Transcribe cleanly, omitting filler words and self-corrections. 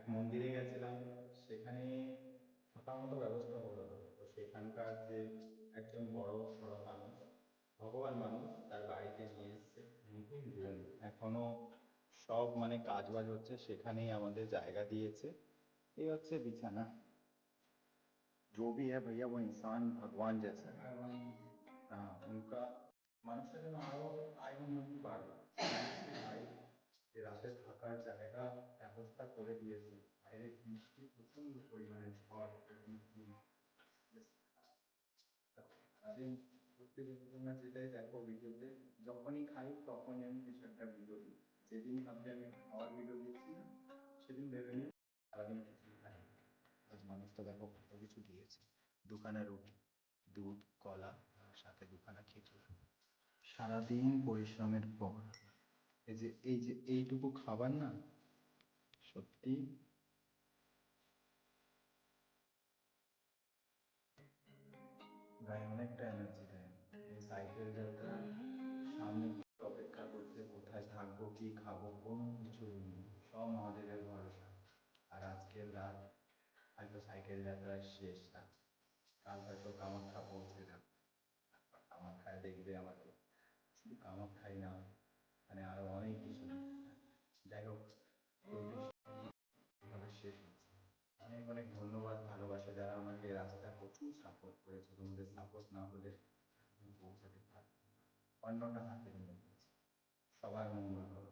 এক মন্দিরে গেছিলাম, সেখানে থাকার মতো ব্যবস্থা হলো না। তো সেখানকার যে একজন বড় সড়ো মানুষ, ভগবান মানুষ, তার বাড়িতে নিয়ে এসছে নতুন রুম। এখনো সব মানে কাজ বাজ হচ্ছে, সেখানেই আমাদের জায়গা দিয়েছে। এই হচ্ছে বিছানা। जो भी है भैया वो इंसान भगवान जैसा है। उनका মানুষের জন্য আরো আয় উন্নতি বাড়বে। যে রাতে থাকার জায়গা ব্যবস্থা করে দিয়েছে। বাইরে বৃষ্টি, প্রচন্ড পরিমাণে ঝড়, বৃষ্টি। আরে প্রত্যেক তোমরা যেটাই দেখো ভিডিওতে, যখনই খাই তখনই আমি কিছু একটা ভিডিও দিই। যেদিন ভাবছি আমি খাওয়ার ভিডিও দিচ্ছি না, সেদিন ভেবে নিই সারাদিন কিছুই খাই। আজ মানুষটা দেখো কত কিছু দিয়েছে। দুখানা রুটি, দুধ, কলা, আর সাথে দুখানা খেজুর। সারাদিন পরিশ্রমের পর এই যে এইটুকু খাবার না, সত্যি গায়ে অনেকটা এনার্জি দেয়। এই সাইকেল যাত্রা, সামনে অপেক্ষা করতে, কোথায় থাকবো, কি খাবো, কোনো কিছু নেই, সব মহাদেবের ভরসা। আর আজকের রাত হয়তো সাইকেল যাত্রায় শেষ রাত। কাল হয়তো কামাখ্যা পৌঁছে যাবে। কামাখ্যায় দেখবে আমাকে, শুধু কামাখ্যাই না, মানে আরো অনেক কিছু। যাই হোক, এভাবে শেষ হচ্ছে। অনেক অনেক ধন্যবাদ, ভালোবাসা যারা আমাকে রাস্তায় প্রচুর সাপোর্ট করেছে। তোমাদের সাপোর্ট না হলে আমি পৌঁছাতে পারতাম না। অন্যটা হাতে নিয়ে নিয়েছি। সবার মঙ্গল হোক।